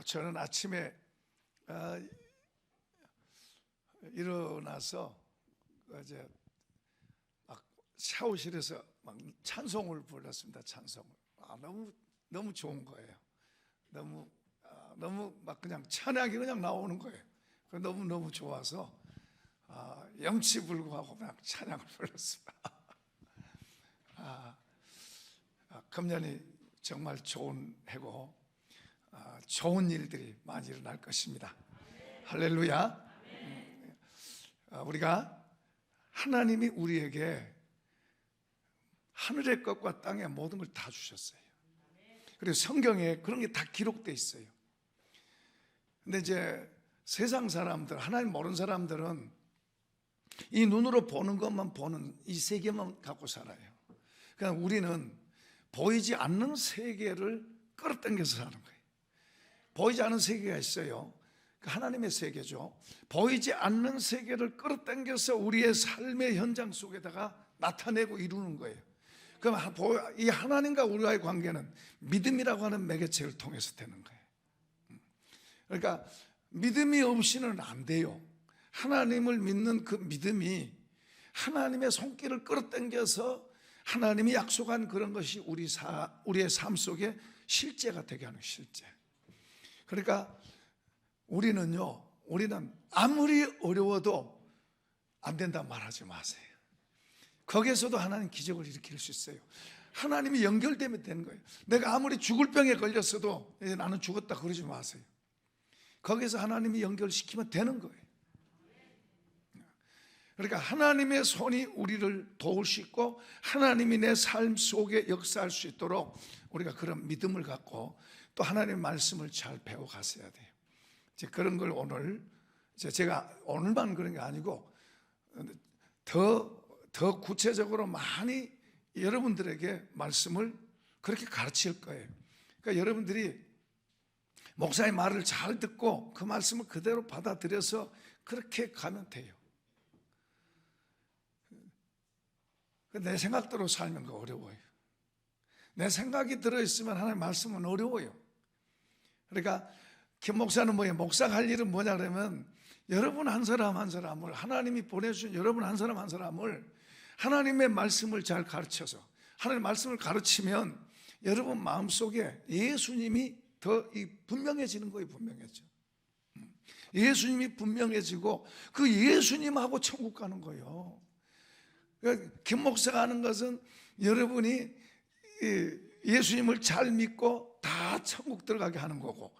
저는 아침에 일어나서 이제 막 샤워실에서 막 찬송을 불렀습니다. 찬송을. 너무 좋은 거예요. 너무 막 그냥 찬양이 그냥 나오는 거예요. 너무 좋아서 영치불구하고 그냥 찬양을 불렀습니다. 금년이 정말 좋은 해고 좋은 일들이 많이 일어날 것입니다. 할렐루야. 우리가 하나님이 우리에게 하늘의 것과 땅의 모든 걸 다 주셨어요. 그리고 성경에 그런 게 다 기록되어 있어요. 근데 이제 세상 사람들, 하나님 모르는 사람들은 이 눈으로 보는 것만 보는 이 세계만 갖고 살아요. 그러니까 우리는 보이지 않는 세계를 끌어당겨서 사는 거예요. 보이지 않는 세계가 있어요. 하나님의 세계죠. 보이지 않는 세계를 끌어당겨서 우리의 삶의 현장 속에다가 나타내고 이루는 거예요. 그럼 이 하나님과 우리와의 관계는 믿음이라고 하는 매개체를 통해서 되는 거예요. 그러니까 믿음이 없이는 안 돼요. 하나님을 믿는 그 믿음이 하나님의 손길을 끌어당겨서 하나님이 약속한 그런 것이 우리의 삶 속에 실제가 되게 하는 실제. 그러니까 우리는 아무리 어려워도 안 된다 말하지 마세요. 거기에서도 하나님 기적을 일으킬 수 있어요. 하나님이 연결되면 되는 거예요. 내가 아무리 죽을 병에 걸렸어도 나는 죽었다 그러지 마세요. 거기서 하나님이 연결시키면 되는 거예요. 그러니까 하나님의 손이 우리를 도울 수 있고 하나님이 내 삶 속에 역사할 수 있도록 우리가 그런 믿음을 갖고 또 하나님의 말씀을 잘 배워가셔야 돼요. 이제 그런 걸 오늘 제가 오늘만 그런 게 아니고 더 구체적으로 많이 여러분들에게 말씀을 그렇게 가르칠 거예요. 그러니까 여러분들이 목사의 말을 잘 듣고 그 말씀을 그대로 받아들여서 그렇게 가면 돼요. 내 생각대로 살면 어려워요. 내 생각이 들어있으면 하나님의 말씀은 어려워요. 그러니까 김 목사는 뭐예요? 목사가 할 일은 뭐냐 그러면 여러분 한 사람 한 사람을 하나님이 보내주신 여러분 한 사람 한 사람을 하나님의 말씀을 잘 가르쳐서 하나님의 말씀을 가르치면 여러분 마음속에 예수님이 더 분명해지는 거예요. 분명해져. 예수님이 분명해지고 그 예수님하고 천국 가는 거예요. 김 목사가 하는 것은 여러분이 예수님을 잘 믿고 다 천국 들어가게 하는 거고,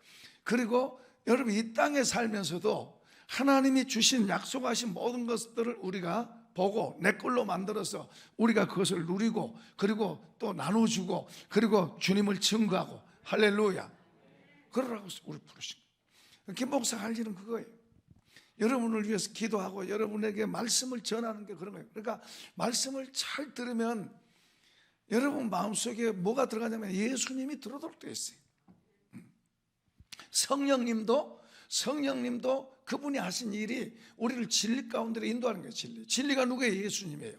그리고 여러분 이 땅에 살면서도 하나님이 주신 약속하신 모든 것들을 우리가 보고 내 걸로 만들어서 우리가 그것을 누리고 그리고 또 나눠주고 그리고 주님을 증거하고 할렐루야 그러라고 우리 부르신 거예요. 김 목사가 할 일은 그거예요. 여러분을 위해서 기도하고 여러분에게 말씀을 전하는 게 그런 거예요. 그러니까 말씀을 잘 들으면 여러분 마음속에 뭐가 들어가냐면 예수님이 들어오도록 되어 있어요. 성령님도 그분이 하신 일이 우리를 진리 가운데로 인도하는 거예요. 진리가 누구예요? 예수님이에요.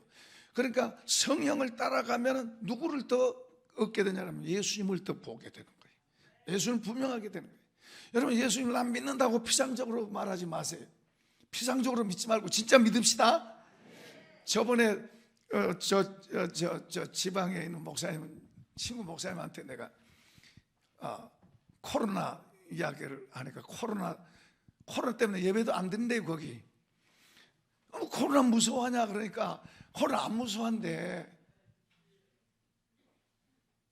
그러니까 성령을 따라가면 누구를 더 얻게 되냐면 예수님을 더 보게 되는 거예요. 예수님을 분명하게 되는 거예요. 여러분 예수님을 난 믿는다고 피상적으로 말하지 마세요. 피상적으로 믿지 말고 진짜 믿읍시다. 저번에 저 지방에 있는 친구 목사님한테 내가 코로나 이야기를 하니까 코로나 때문에 예배도 안 드는데요. 거기 코로나 무서워하냐 그러니까 코로나 안 무서워한대.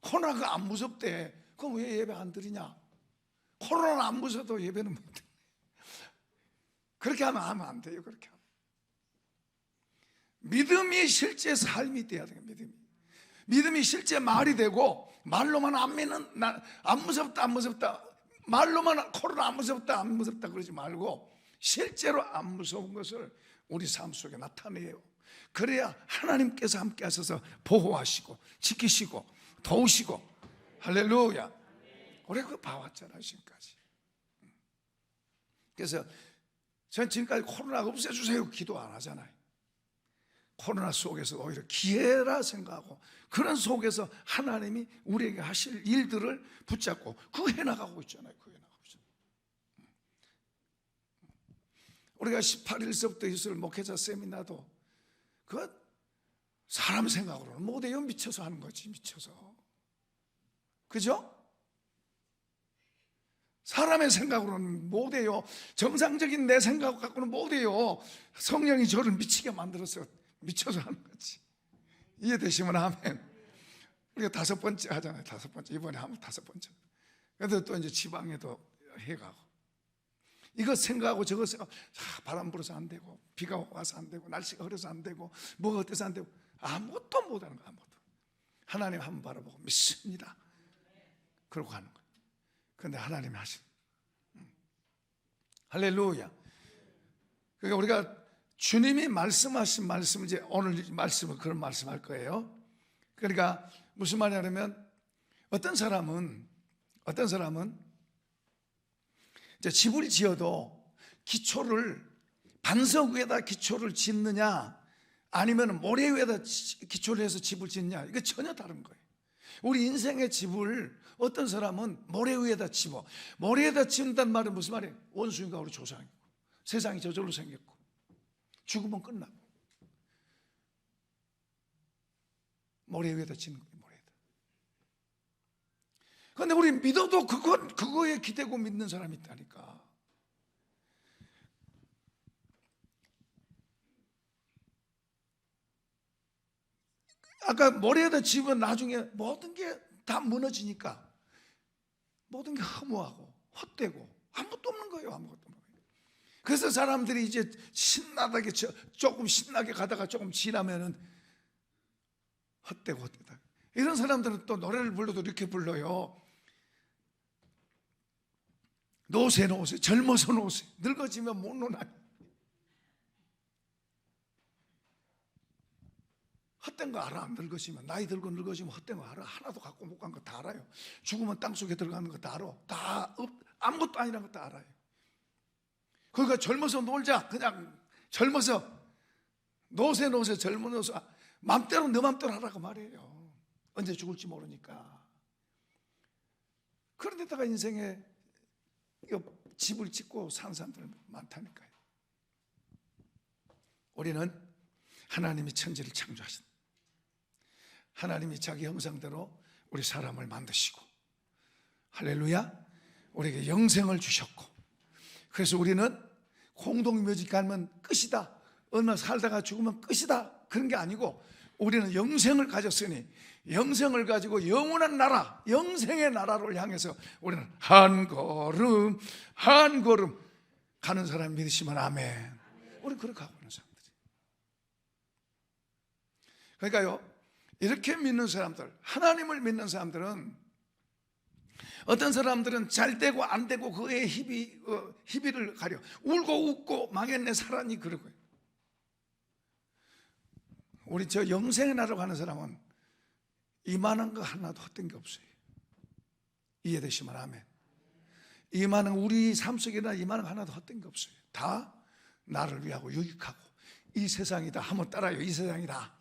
코로나가 안 무섭대. 그럼 왜 예배 안 드리냐? 코로나는 안 무서워도 예배는 못 해. 그렇게 하면 안 돼요. 그렇게 하면 믿음이 실제 삶이 돼야 돼요. 믿음이 실제 말이 되고 말로만 안 믿는 안 무섭다 말로만 코로나 안 무섭다 그러지 말고 실제로 안 무서운 것을 우리 삶 속에 나타내요. 그래야 하나님께서 함께 하셔서 보호하시고 지키시고 도우시고 할렐루야. 우리가 그거 봐왔잖아요. 지금까지. 그래서 전 지금까지 코로나 없애주세요 기도 안 하잖아요. 코로나 속에서 오히려 기회라 생각하고 그런 속에서 하나님이 우리에게 하실 일들을 붙잡고 그거 해나가고 있잖아요. 우리가 18일서부터 있을 목회자 세미나도 그 사람 생각으로는 못해요. 미쳐서 하는 거지, 미쳐서. 그죠? 사람의 생각으로는 못해요. 정상적인 내 생각 갖고는 못해요. 성령이 저를 미치게 만들어서 미쳐서 하는 거지. 이해되시면 아멘. 우리가 5번째 하잖아요. 5번째. 이번에 하면 5번째. 그래도 또 이제 지방에도 해가고. 이거 생각하고 저거 생각하고, 바람 불어서 안 되고, 비가 와서 안 되고, 날씨가 흐려서 안 되고, 뭐가 어때서 안 되고, 아무것도 못하는 거야. 아무것도. 하나님 한번 바라보고 믿습니다. 그러고 가는 거야. 그런데 하나님이 하신. 할렐루야. 그러니까 우리가 주님이 말씀하신 말씀, 이제 오늘 말씀은 그런 말씀 할 거예요. 그러니까 무슨 말이냐면, 어떤 사람은 이제 집을 지어도 기초를 반석 위에다 기초를 짓느냐, 아니면 모래 위에다 기초를 해서 집을 짓느냐, 이거 전혀 다른 거예요. 우리 인생의 집을 어떤 사람은 모래 위에다 집어. 모래 위에다 짓는다는 말은 무슨 말이에요? 원수인가 우리 조상이고, 세상이 저절로 생겼고, 죽으면 끝나고. 모래 위에다 짓는 거예요. 모래 위에다. 그런데 우리 믿어도 그거에 기대고 믿는 사람이 있다니까. 아까 모래에다 집으면 나중에 모든 게 다 무너지니까 모든 게 허무하고 헛되고 아무것도 없는 거예요. 아무것도 없는 거예요. 그래서 사람들이 이제 신나게 조금 신나게 가다가 조금 지나면은 헛되고 헛되다. 이런 사람들은 또 노래를 불러도 이렇게 불러요. 노세 노세, 젊어서 노세, 늙어지면 못 노나. 헛된 거 알아. 늙어지면, 나이 들고 늙어지면 헛된 거 알아. 하나도 갖고 못 간 거 다 알아요. 죽으면 땅속에 들어가는 거 다 알아. 다 아무것도 아니라는 거 다 알아요. 그러니까 젊어서 놀자. 그냥 젊어서 노세 노세, 젊어서 맘대로 너 맘대로 하라고 말해요. 언제 죽을지 모르니까. 그런데다가 인생에 집을 짓고 사는 사람들 많다니까요. 우리는 하나님이 천지를 창조하신, 하나님이 자기 형상대로 우리 사람을 만드시고, 할렐루야, 우리에게 영생을 주셨고, 그래서 우리는 공동묘지 가면 끝이다, 얼마 살다가 죽으면 끝이다, 그런 게 아니고 우리는 영생을 가졌으니 영생을 가지고 영원한 나라, 영생의 나라를 향해서 우리는 한 걸음 한 걸음 가는 사람 믿으시면 아멘. 우리는 그렇게 가고 있는 사람들이. 그러니까요, 이렇게 믿는 사람들, 하나님을 믿는 사람들은, 어떤 사람들은 잘 되고 안 되고 그의 희비를 가려 울고 웃고 망했네 살았니 그러고요. 우리 저 영생의 나라로 가는 사람은 이만한 거 하나도 헛된 게 없어요. 이해되시면 아멘. 이만한, 우리 삶 속에나 이만한 거 하나도 헛된 게 없어요. 다 나를 위하고 유익하고, 이 세상이다 하면 따라요. 이 세상이다.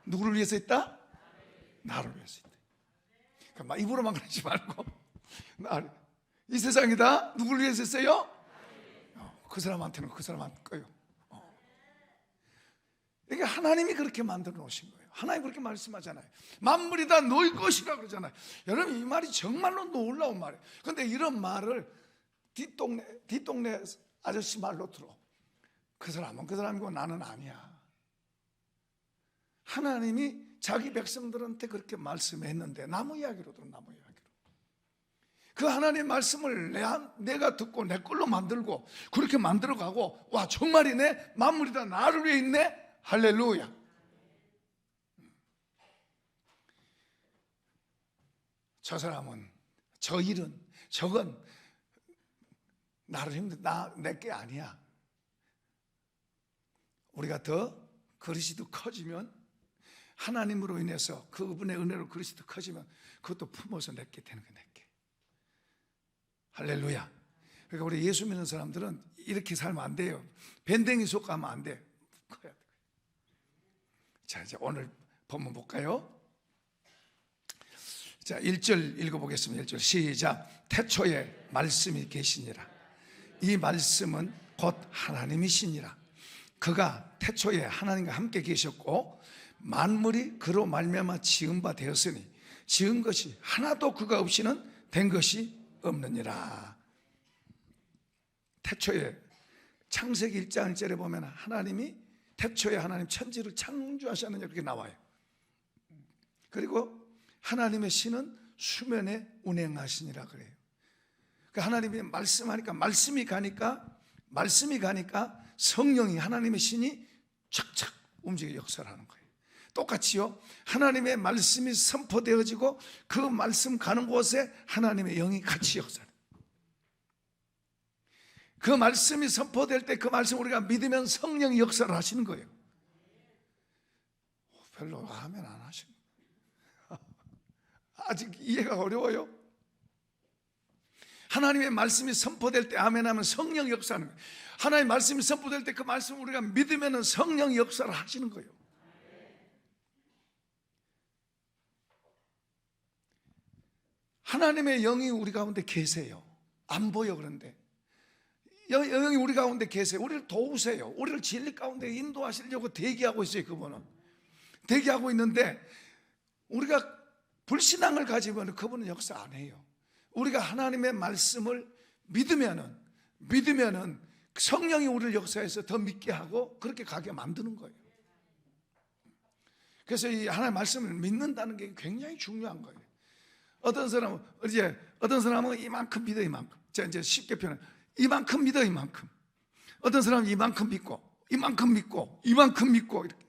누구를 위해서 있다? 나를 위해서 있다. 그러니까 입으로만 그러지 말고, 이 세상이다. 누구를 위해서 있어요? 그 사람한테는 그 사람한테 거요. 이게 하나님이 그렇게 만들어 놓으신 거예요. 하나님 그렇게 말씀하잖아요. 만물이 다 너희 것이라 그러잖아요. 여러분, 이 말이 정말로 놀라운 말이에요. 그런데 이런 말을 뒷동네 아저씨 말로 들어. 그 사람은 그 사람이고 나는 아니야. 하나님이 자기 백성들한테 그렇게 말씀했는데, 나무 이야기로 들어. 나무 이야기로. 그 하나님의 말씀을 내가 듣고 내 걸로 만들고 그렇게 만들어가고, 와 정말이네, 만물이 다 나를 위해 있네. 할렐루야. 저 사람은, 저 일은, 저건 나를 힘든, 내게 아니야. 우리가 더 그릇이 더 커지면, 하나님으로 인해서 그분의 은혜로 그릇이 더 커지면 그것도 품어서 내게 되는 거야. 내게. 할렐루야. 그러니까 우리 예수 믿는 사람들은 이렇게 살면 안 돼요. 밴댕이 속가면 안 돼. 커야 돼. 자, 이제 오늘 본문 볼까요? 자, 1절 읽어보겠습니다. 1절 시작. 태초에 말씀이 계시니라. 이 말씀은 곧 하나님이시니라. 그가 태초에 하나님과 함께 계셨고 만물이 그로 말미암아 지은 바 되었으니 지은 것이 하나도 그가 없이는 된 것이 없느니라. 태초에 창세기 1장 1절에 보면 하나님이 태초에 하나님 천지를 창조하셨느냐 그렇게 나와요. 그리고 하나님의 신은 수면에 운행하시니라 그래요. 그러니까 하나님이 말씀하니까 말씀이 가니까 성령이 하나님의 신이 착착 움직여 역사를 하는 거예요. 똑같이요, 하나님의 말씀이 선포되어지고 그 말씀 가는 곳에 하나님의 영이 같이 역사를. 그 말씀이 선포될 때 그 말씀 우리가 믿으면 성령이 역사를 하시는 거예요. 별로 하면 안 하시는 거예요. 아직 이해가 어려워요. 하나님의 말씀이 선포될 때 아멘 하면 성령이 역사하는 거예요. 하나님의 말씀이 선포될 때 그 말씀을 우리가 믿으면 성령이 역사를 하시는 거예요. 하나님의 영이 우리 가운데 계세요. 안 보여. 그런데 영이 우리 가운데 계세요. 우리를 도우세요. 우리를 진리 가운데 인도하시려고 대기하고 있어요. 그분은 대기하고 있는데 우리가 불신앙을 가지면 그분은 역사 안 해요. 우리가 하나님의 말씀을 믿으면은 성령이 우리를 역사해서 더 믿게 하고 그렇게 가게 만드는 거예요. 그래서 이 하나님의 말씀을 믿는다는 게 굉장히 중요한 거예요. 어떤 사람은 이만큼 믿어, 이만큼. 제가 이제 쉽게 표현해, 이만큼 믿어, 이만큼. 어떤 사람은 이만큼 믿고, 이만큼 믿고, 이만큼 믿고 이렇게.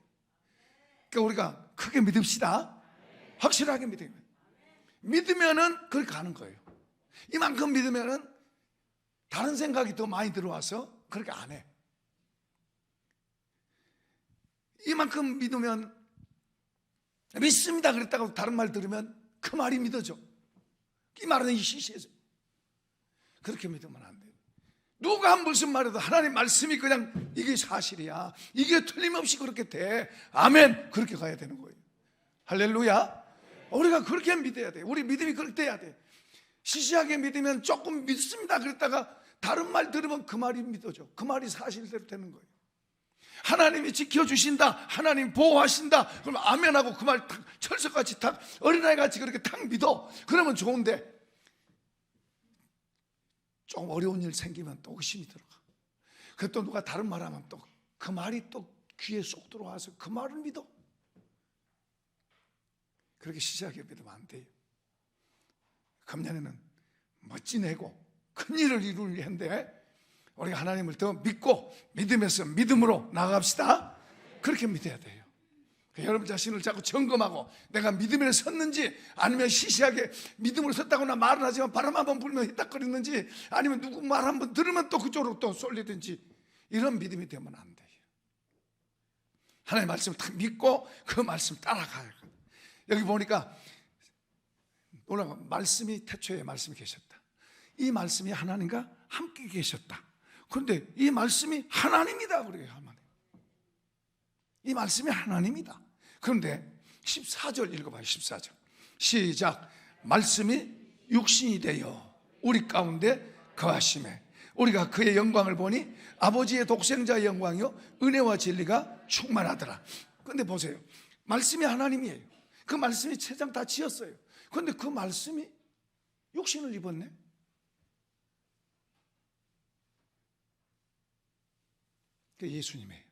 그러니까 우리가 크게 믿읍시다. 확실하게 믿으면은 그렇게 가는 거예요. 이만큼 믿으면은 다른 생각이 더 많이 들어와서 그렇게 안 해. 이만큼 믿으면 믿습니다 그랬다가 다른 말 들으면 그 말이 믿어져. 이 말은 시시해져. 그렇게 믿으면 안 돼요. 누가 무슨 말해도 하나님 말씀이 그냥 이게 사실이야, 이게 틀림없이 그렇게 돼, 아멘, 그렇게 가야 되는 거예요. 할렐루야. 우리가 그렇게 믿어야 돼. 우리 믿음이 그렇게 돼야 돼. 시시하게 믿으면 조금 믿습니다 그랬다가 다른 말 들으면 그 말이 믿어져. 그 말이 사실대로 되는 거예요. 하나님이 지켜주신다, 하나님 보호하신다, 그럼 아멘하고 그 말 탁 철석같이 탁 어린아이같이 그렇게 탁 믿어. 그러면 좋은데 좀 어려운 일 생기면 또 의심이 들어가. 그 또 누가 다른 말 하면 또 그 말이 또 귀에 쏙 들어와서 그 말을 믿어. 그렇게 시시하게 믿으면 안 돼요. 금년에는 멋진 애고 큰 일을 이룰 해인데 우리가 하나님을 더 믿고 믿으면서 믿음으로 나아갑시다. 그렇게 믿어야 돼요. 여러분 자신을 자꾸 점검하고 내가 믿음에 섰는지 아니면 시시하게 믿음으로 섰다거나 말은 하지만 바람 한번 불면 히딱거리는지 아니면 누구 말 한번 들으면 또 그쪽으로 또 쏠리든지 이런 믿음이 되면 안 돼요. 하나님의 말씀을 딱 믿고 그 말씀 따라가야 해요. 여기 보니까 놀라운 건 말씀이 태초에 말씀이 계셨다. 이 말씀이 하나님과 함께 계셨다. 그런데 이 말씀이 하나님이다 그래요. 하나님. 이 말씀이 하나님이다. 그런데 14절 읽어봐요. 14절 시작. 말씀이 육신이 되어 우리 가운데 거하심에 우리가 그의 영광을 보니 아버지의 독생자의 영광이요 은혜와 진리가 충만하더라. 그런데 보세요. 말씀이 하나님이에요. 그 말씀이 세상 다 지었어요. 그런데 그 말씀이 육신을 입었네. 그 예수님이에요.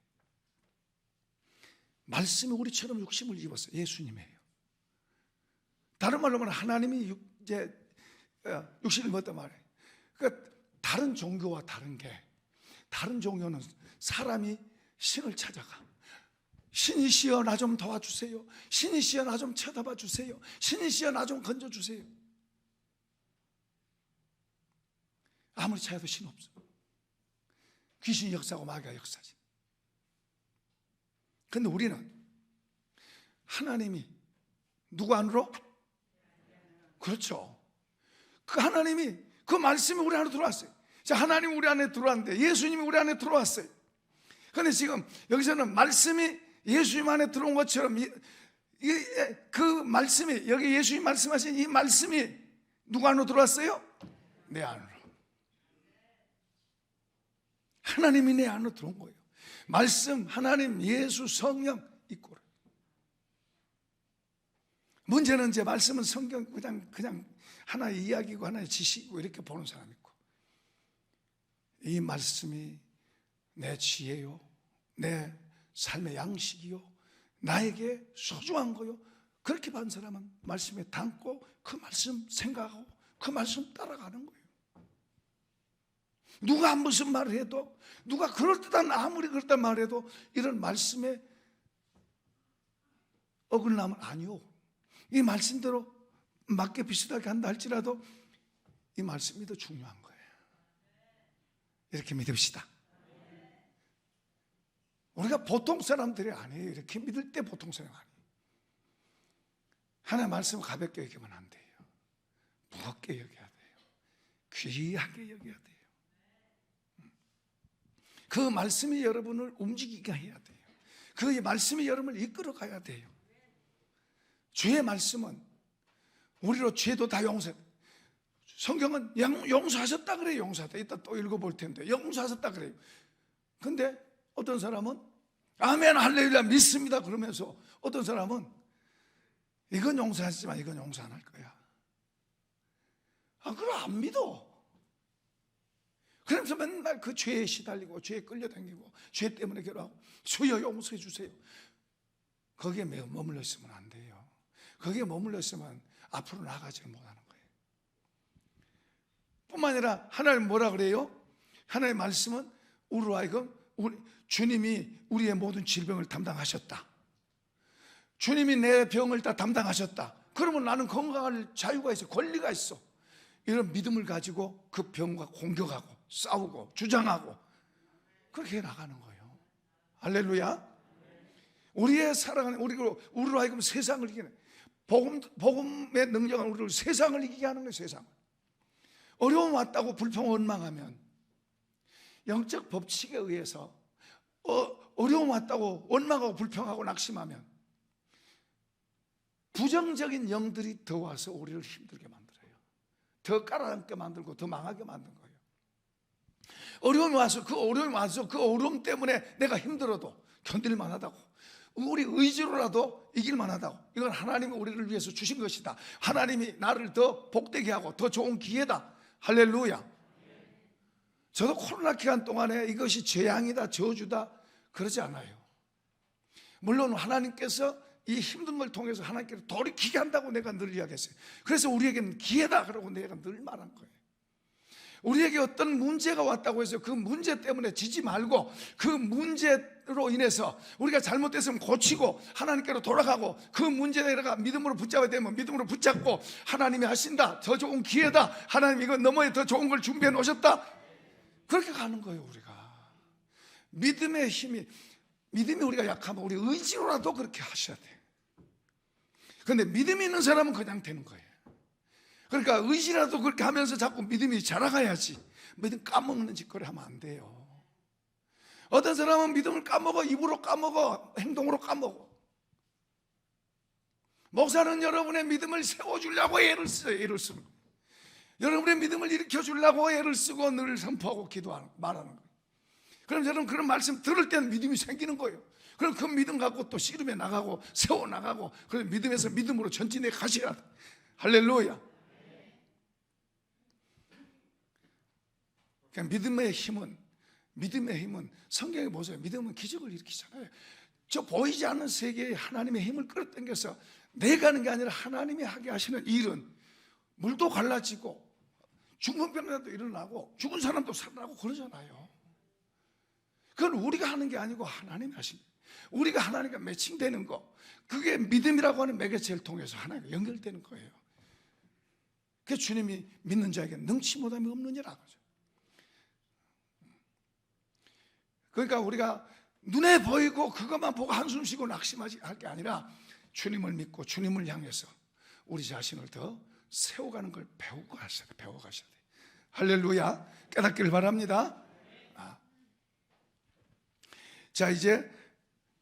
말씀이 우리처럼 육신을 입었어요. 예수님이에요. 다른 말로 말하면 하나님이 육신을 입었단 말이에요. 그러니까 다른 종교와 다른 게, 다른 종교는 사람이 신을 찾아가. 신이시여 나 좀 도와주세요. 신이시여 나 좀 쳐다봐 주세요. 신이시여 나 좀 건져주세요. 아무리 찾아도 신 없어. 귀신이 역사하고 마귀가 역사지. 그런데 우리는 하나님이 누구 안으로? 그렇죠. 그 하나님이 그 말씀이 우리 안으로 들어왔어요. 자, 하나님이 우리 안에 들어왔는데 예수님이 우리 안에 들어왔어요. 그런데 지금 여기서는 말씀이 예수님 안에 들어온 것처럼 그 말씀이, 여기 예수님 말씀하신 이 말씀이 누구 안으로 들어왔어요? 내 안으로. 하나님이 내 안으로 들어온 거예요. 말씀, 하나님, 예수, 성령 있고. 문제는 이제 말씀은 성경 그냥 하나의 이야기고 하나의 지식이고 이렇게 보는 사람이 있고, 이 말씀이 내 지혜요, 내 삶의 양식이요, 나에게 소중한 거요, 그렇게 받은 사람은 말씀에 담고 그 말씀 생각하고 그 말씀 따라가는 거예요. 누가 무슨 말을 해도, 누가 그럴듯한, 아무리 그렇단 말해도 이런 말씀에 어긋나면 아니요, 이 말씀대로 맞게 비슷하게 한다 할지라도 이 말씀이 더 중요한 거예요. 이렇게 믿읍시다. 우리가 보통 사람들이 아니에요. 이렇게 믿을 때 보통 사람 아니에요. 하나님의 말씀을 가볍게 여기면 안 돼요. 무겁게 여겨야 돼요. 귀하게 여겨야 돼요. 그 말씀이 여러분을 움직이게 해야 돼요. 그 말씀이 여러분을 이끌어 가야 돼요. 주의 말씀은 우리로 죄도 다 용서해. 성경은 용서하셨다 그래요. 용서하셨다. 이따 또 읽어볼 텐데 용서하셨다 그래요. 근데 어떤 사람은 아멘 할렐루야 믿습니다 그러면서, 어떤 사람은 이건 용서하시지만 이건 용서 안 할 거야. 그걸 안 믿어. 그러면서 맨날 그 죄에 시달리고 죄에 끌려다니고 죄 때문에 괴로워하고, 주여 용서해 주세요. 거기에 머물러 있으면 안 돼요. 거기에 머물러 있으면 앞으로 나가지를 못하는 거예요. 뿐만 아니라 하나님 뭐라 그래요? 하나님의 말씀은 우리로 하여금 주님이 우리의 모든 질병을 담당하셨다. 주님이 내 병을 다 담당하셨다. 그러면 나는 건강할 자유가 있어, 권리가 있어. 이런 믿음을 가지고 그 병과 공격하고 싸우고 주장하고 그렇게 나가는 거예요. 할렐루야. 우리의 사랑은 우리로 하여금 세상을 이기는, 복음의 능력은 우리를 세상을 이기게 하는 거예요. 세상을. 어려움 왔다고 불평 원망하면, 영적 법칙에 의해서 어려움 왔다고 원망하고 불평하고 낙심하면 부정적인 영들이 더 와서 우리를 힘들게 만들어요. 더 깔아앉게 만들고 더 망하게 만든 거예요. 어려움이 와서 그 어려움 때문에 내가 힘들어도 견딜 만하다고, 우리 의지로라도 이길 만하다고, 이건 하나님이 우리를 위해서 주신 것이다, 하나님이 나를 더 복되게 하고 더 좋은 기회다. 할렐루야. 저도 코로나 기간 동안에 이것이 재앙이다, 저주다 그러지 않아요. 물론 하나님께서 이 힘든 걸 통해서 하나님께로 돌이키게 한다고 내가 늘 이야기했어요. 그래서 우리에게는 기회다 그러고 내가 늘 말한 거예요. 우리에게 어떤 문제가 왔다고 해서 그 문제 때문에 지지 말고, 그 문제로 인해서 우리가 잘못됐으면 고치고 하나님께로 돌아가고, 그 문제에 내가 믿음으로 붙잡아야 되면 믿음으로 붙잡고, 하나님이 하신다, 더 좋은 기회다, 하나님 이거 너머에 더 좋은 걸 준비해 놓으셨다, 그렇게 가는 거예요. 우리가 믿음의 힘이, 믿음이 우리가 약하면 우리 의지로라도 그렇게 하셔야 돼요. 그런데 믿음이 있는 사람은 그냥 되는 거예요. 그러니까 의지라도 그렇게 하면서 자꾸 믿음이 자라가야지, 믿음 까먹는 짓거리 하면 안 돼요. 어떤 사람은 믿음을 까먹어, 입으로 까먹어, 행동으로 까먹어. 목사는 여러분의 믿음을 세워주려고 애를 써요. 애를 쓰는 거예요. 여러분의 믿음을 일으켜주려고 애를 쓰고 늘 선포하고 기도하는, 말하는 거예요. 그럼 여러분 그런 말씀 들을 때는 믿음이 생기는 거예요. 그럼 그 믿음 갖고 또 씨름해 나가고 세워나가고, 그래서 믿음에서 믿음으로 전진해 가셔야 돼. 할렐루야. 그러니까 믿음의 힘은 성경에 보세요. 믿음은 기적을 일으키잖아요. 저 보이지 않는 세계에 하나님의 힘을 끌어당겨서 내가 하는 게 아니라 하나님이 하게 하시는 일은, 물도 갈라지고 죽은 병이라도 일어나고 죽은 사람도 살아나고 그러잖아요. 그건 우리가 하는 게 아니고 하나님이 하신 거예요. 우리가 하나님과 매칭되는 거, 그게 믿음이라고 하는 매개체를 통해서 하나님과 연결되는 거예요. 그래서 주님이 믿는 자에게 능치 못함이 없느니라. 그러니까 우리가 눈에 보이고 그것만 보고 한숨 쉬고 낙심하지 할 게 아니라, 주님을 믿고 주님을 향해서 우리 자신을 더 세워가는 걸 배워가셔야 돼. 할렐루야. 깨닫기를 바랍니다. 자, 이제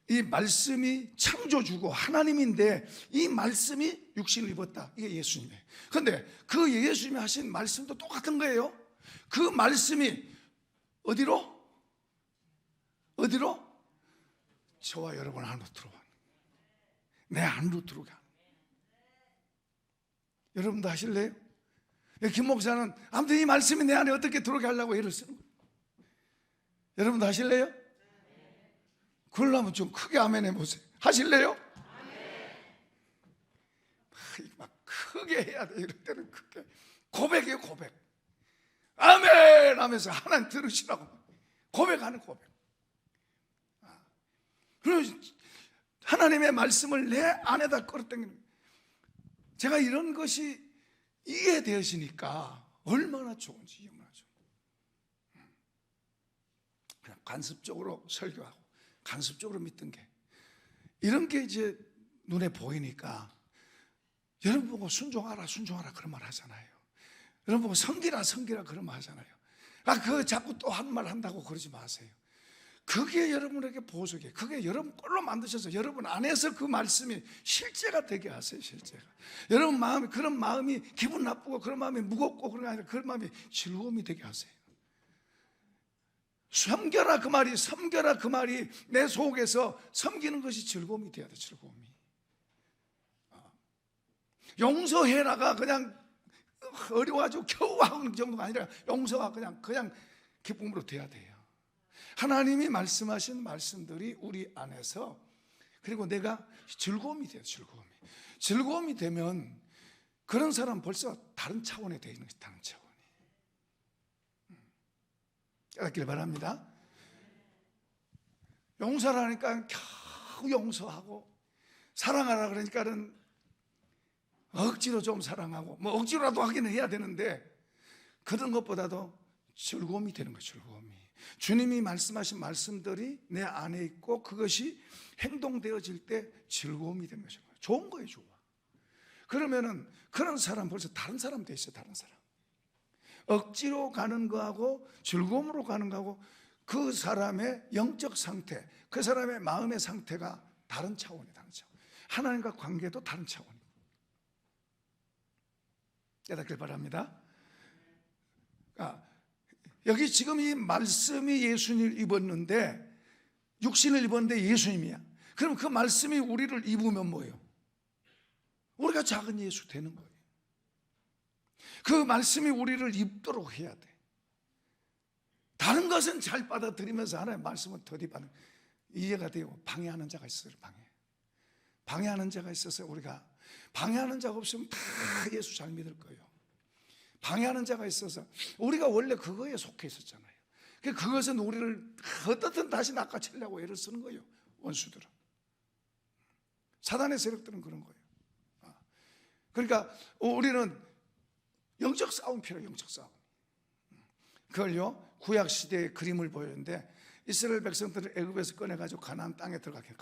이 말씀이 창조주고 하나님인데, 이 말씀이 육신을 입었다. 이게 예수님이에요. 그런데 그 예수님이 하신 말씀도 똑같은 거예요. 그 말씀이 어디로? 어디로? 저와 여러분 안으로 들어와. 내 안으로 들어오게 하는. 여러분도 하실래요? 김 목사는 아무튼 이 말씀이 내 안에 어떻게 들어오게 하려고 애를 쓰는 거예요. 여러분도 하실래요? 그러려면 좀 크게 아멘 해보세요. 하실래요? 막 크게 해야 돼. 이럴 때는 크게 고백이에요. 고백. 아멘 하면서 하나님 들으시라고 고백하는 고백. 그리고 하나님의 말씀을 내 안에다 끌어당기는 거예요. 제가 이런 것이 이해되시니까 얼마나 좋은지. 얼마나 좋은지. 그냥 간섭적으로 설교하고 간섭적으로 믿던 게 이런 게 이제 눈에 보이니까 여러분 보고 순종하라 순종하라 그런 말 하잖아요. 여러분 보고 섬기라 섬기라 그런 말 하잖아요. 그 자꾸 또 한 말 한다고 그러지 마세요. 그게 여러분에게 보석이에요. 그게 여러분 꼴로 만드셔서 여러분 안에서 그 말씀이 실제가 되게 하세요. 실제가. 여러분 마음이 그런 마음이 기분 나쁘고 그런 마음이 무겁고 그런 게 아니라 그런 마음이 즐거움이 되게 하세요. 섬겨라 그 말이 섬겨라 그 말이 내 속에서 섬기는 것이 즐거움이 돼야 돼. 즐거움이. 용서해라가 그냥 어려워가지고 겨우 하는 정도가 아니라 용서가 그냥 기쁨으로 돼야 돼요. 하나님이 말씀하신 말씀들이 우리 안에서 그리고 내가 즐거움이 돼요. 즐거움이 되면 그런 사람 벌써 다른 차원에 되어 있는 것이 다른 차원이. 깨닫길 바랍니다. 용서를 하니까 겨우 용서하고 사랑하라 그러니까는 억지로 좀 사랑하고 뭐 억지로라도 하기는 해야 되는데 그런 것보다도 즐거움이 되는 거예요. 즐거움이. 주님이 말씀하신 말씀들이 내 안에 있고 그것이 행동되어질 때 즐거움이 되는 거죠. 좋은 거예요. 좋아. 그러면은 그런 사람 벌써 다른 사람 돼 있어요. 다른 사람. 억지로 가는 거하고 즐거움으로 가는 거하고 그 사람의 영적 상태, 그 사람의 마음의 상태가 다른 차원이에요. 다른 차원. 하나님과 관계도 다른 차원이에요. 깨닫길 바랍니다. 여기 지금 이 말씀이 예수님을 입었는데 육신을 입었는데 예수님이야. 그럼 그 말씀이 우리를 입으면 뭐예요? 우리가 작은 예수 되는 거예요. 그 말씀이 우리를 입도록 해야 돼. 다른 것은 잘 받아들이면서 하나님의 말씀은 더디 받는 이해가 되고 방해하는 자가 있어요. 방해하는 자가 있어서 우리가 방해하는 자가 없으면 다 예수 잘 믿을 거예요. 방해하는 자가 있어서 우리가 원래 그거에 속해 있었잖아요. 그것은 우리를 어떻든 다시 낚아채려고 애를 쓰는 거예요. 원수들은. 사단의 세력들은 그런 거예요. 그러니까 우리는 영적 싸움 필요해요. 영적 싸움. 그걸요 구약 시대의 그림을 보였는데 이스라엘 백성들을 애굽에서 꺼내가지고 가나안 땅에 들어가게.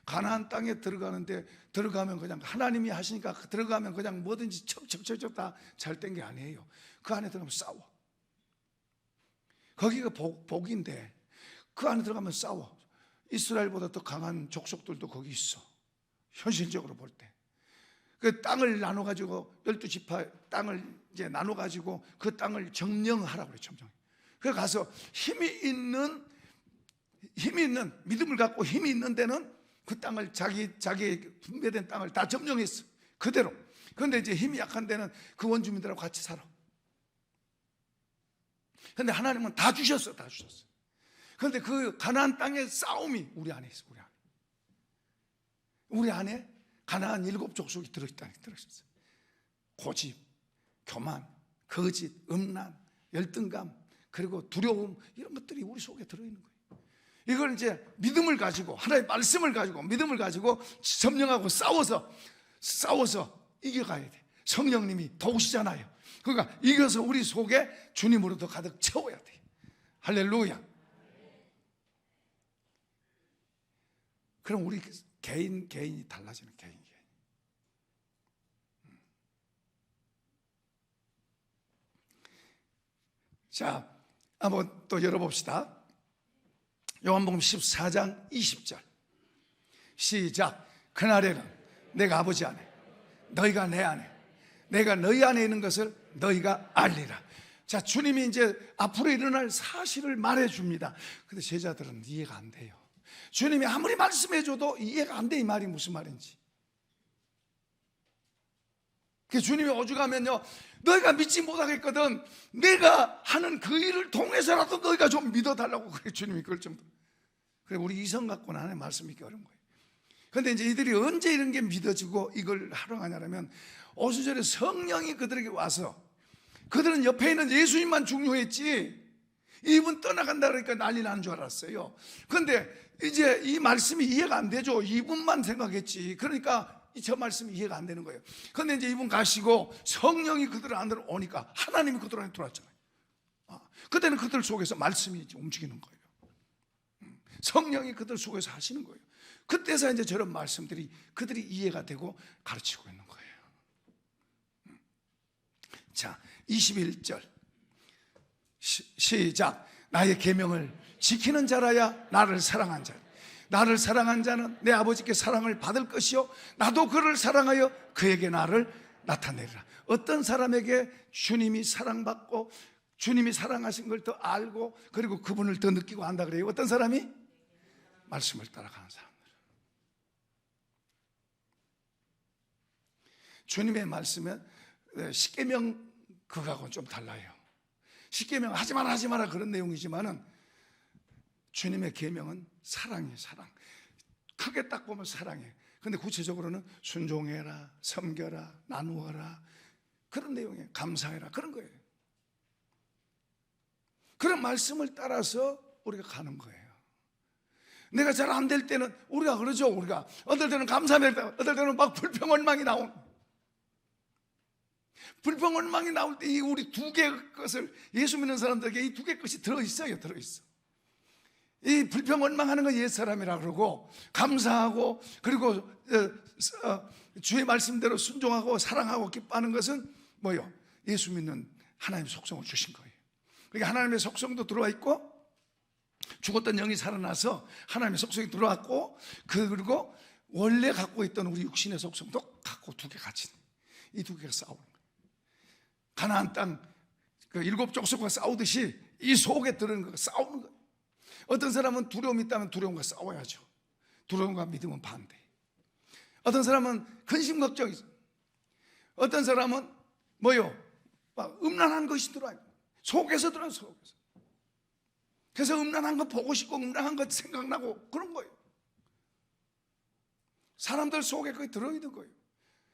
가나안 땅에 들어가는데 들어가면 그냥 하나님이 하시니까 들어가면 그냥 뭐든지 척척척척 다 잘 된 게 아니에요. 그 안에 들어가면 싸워. 거기가 복인데 그 안에 들어가면 싸워. 이스라엘보다 더 강한 족속들도 거기 있어. 현실적으로 볼 때. 그 땅을 나눠가지고 12지파 땅을 이제 나눠가지고 그 땅을 점령하라고 그래요. 점령. 그래서 가서 힘이 있는 믿음을 갖고 힘이 있는 데는 그 땅을 자기 분배된 땅을 다 점령했어. 그대로. 그런데 이제 힘이 약한 데는 그 원주민들하고 같이 살아. 그런데 하나님은 다 주셨어. 다 주셨어. 그런데 그 가나안 땅의 싸움이 우리 안에 있어. 우리 안에 가나안 7족속이 들어있었어요. 고집, 교만, 거짓, 음란, 열등감, 그리고 두려움 이런 것들이 우리 속에 들어있는 거예요. 이걸 이제 믿음을 가지고 하나님의 말씀을 가지고 믿음을 가지고 점령하고 싸워서 이겨가야 돼. 성령님이 도우시잖아요. 그러니까 이겨서 우리 속에 주님으로 더 가득 채워야 돼. 할렐루야. 그럼 우리 개인이 달라지는 개인. 자, 한번 또 열어봅시다. 요한복음 14장 20절 시작. 그날에는 내가 아버지 안에 너희가 내 안에 내가 너희 안에 있는 것을 너희가 알리라. 자, 주님이 이제 앞으로 일어날 사실을 말해줍니다. 근데 제자들은 이해가 안 돼요. 주님이 아무리 말씀해줘도 이해가 안 돼. 이 말이 무슨 말인지. 그 주님이 오죽하면요, 너희가 믿지 못하겠거든 내가 하는 그 일을 통해서라도 너희가 좀 믿어달라고 그래. 주님이 그럴 정도로. 그래, 우리 이성 갖고는 하나님 말씀 믿기 어려운 거예요. 그런데 이제 이들이 언제 이런 게 믿어지고 이걸 하러 가냐면 5절에 성령이 그들에게 와서, 그들은 옆에 있는 예수님만 중요했지 이분 떠나간다 그러니까 난리 나는 줄 알았어요. 그런데 이제 이 말씀이 이해가 안 되죠. 이분만 생각했지. 그러니까 저 말씀이 이해가 안 되는 거예요. 그런데 이제 이분 가시고 성령이 그들 안으로 오니까 하나님이 그들 안에 들어왔잖아요. 그때는 그들 속에서 말씀이 이제 움직이는 거예요. 성령이 그들 속에서 하시는 거예요. 그때서 이제 저런 말씀들이 그들이 이해가 되고 가르치고 있는 거예요. 자, 21절 시작. 나의 계명을 지키는 자라야 나를 사랑한 자. 나를 사랑한 자는 내 아버지께 사랑을 받을 것이요 나도 그를 사랑하여 그에게 나를 나타내리라. 어떤 사람에게 주님이 사랑받고 주님이 사랑하신 걸 더 알고 그리고 그분을 더 느끼고 안다 그래요? 어떤 사람이? 말씀을 따라가는 사람들. 주님의 말씀은 십계명 그거하고는 좀 달라요. 십계명 하지 마라 하지 마라 그런 내용이지만은 주님의 계명은 사랑이에요. 사랑. 크게 딱 보면 사랑이에요. 근데 구체적으로는 순종해라, 섬겨라, 나누어라 그런 내용이에요. 감사해라 그런 거예요. 그런 말씀을 따라서 우리가 가는 거예요. 내가 잘 안 될 때는 우리가 그러죠. 우리가 어떨 때는 감사할 때, 어떨 때는 막 불평원망이 나온. 불평원망이 나올 때 이 우리 두 개의 것을 예수 믿는 사람들에게 이 두 개의 것이 들어있어요. 들어있어. 이 불평원망하는 건 옛사람이라 그러고 감사하고 그리고 주의 말씀대로 순종하고 사랑하고 기뻐하는 것은 뭐요? 예수 믿는 하나님의 속성을 주신 거예요. 그러니까 하나님의 속성도 들어와 있고 죽었던 영이 살아나서 하나님의 속성이 들어왔고 그리고 원래 갖고 있던 우리 육신의 속성도 갖고 두 개 같이 이 두 개가 싸우는 거예요. 가나안 땅 그 일곱 족속과 싸우듯이 이 속에 들은 거가 싸우는 거예요. 어떤 사람은 두려움이 있다면 두려움과 싸워야죠. 두려움과 믿음은 반대. 어떤 사람은 근심 걱정이 있어요. 어떤 사람은 뭐요? 막 음란한 것이 들어와요. 속에서 들어요. 속에서. 그래서 음란한 거 보고 싶고 음란한 거 생각나고 그런 거예요. 사람들 속에 그게 들어있는 거예요.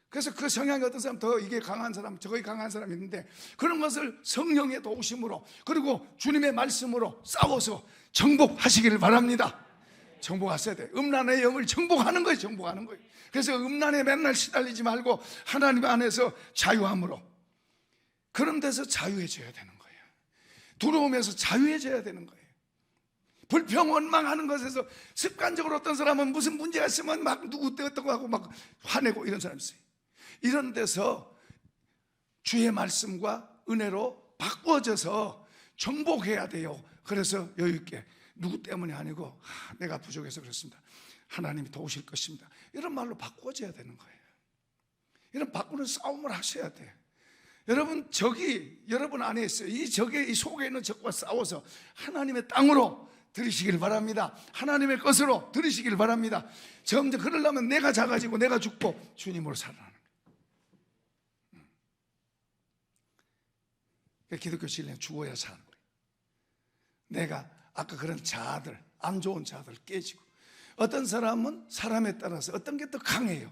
그래서 그 성향이 어떤 사람 더 이게 강한 사람 저게 강한 사람이 있는데 그런 것을 성령의 도우심으로 그리고 주님의 말씀으로 싸워서 정복하시기를 바랍니다. 정복하셔야 돼요. 음란의 영을 정복하는 거예요. 정복하는 거예요. 그래서 음란에 맨날 시달리지 말고 하나님 안에서 자유함으로 그런 데서 자유해져야 되는 거예요. 두려움에서 자유해져야 되는 거예요. 불평원망하는 것에서 습관적으로 어떤 사람은 무슨 문제가 있으면 막 누구 때 어떻고 하고 막 화내고 이런 사람이 있어요. 이런 데서 주의 말씀과 은혜로 바꿔져서 정복해야 돼요. 그래서 여유있게 누구 때문이 아니고 내가 부족해서 그렇습니다. 하나님이 도우실 것입니다. 이런 말로 바꿔져야 되는 거예요. 이런 바꾸는 싸움을 하셔야 돼요. 여러분 적이 여러분 안에 있어요. 이 적의 이 속에 있는 적과 싸워서 하나님의 땅으로 들으시길 바랍니다. 하나님의 것으로 들으시길 바랍니다. 점점 그러려면 내가 작아지고 내가 죽고 주님으로 살아나는 거예요. 기독교 신앙은 죽어야 사는 거예요. 내가 아까 그런 자아들 안 좋은 자아들 깨지고 어떤 사람은 사람에 따라서 어떤 게 더 강해요.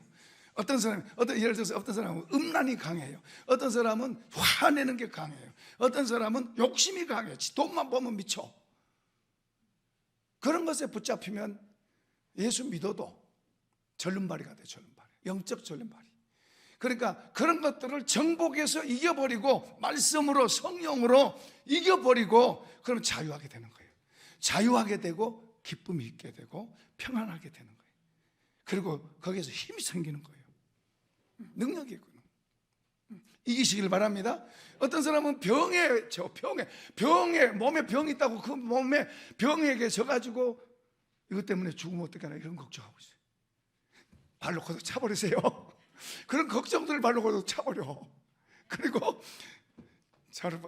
어떤 사람이 예를 들어서 어떤 사람은 음란이 강해요. 어떤 사람은 화내는 게 강해요. 어떤 사람은 욕심이 강해요. 돈만 보면 미쳐. 그런 것에 붙잡히면 예수 믿어도 절름발이가 돼요. 절름발이. 영적 절름발이. 그러니까 그런 것들을 정복해서 이겨버리고 말씀으로 성령으로 이겨버리고 그러면 자유하게 되는 거예요. 자유하게 되고 기쁨이 있게 되고 평안하게 되는 거예요. 그리고 거기에서 힘이 생기는 거예요. 능력이 있거든요. 이기시길 바랍니다. 어떤 사람은 병에 몸에 병이 있다고 그 몸에 병에게 져가지고 이것 때문에 죽으면 어떡하나 이런 걱정하고 있어요. 발로 걷어 차버리세요. 그런 걱정들을 발로 걷어 차버려. 그리고 저를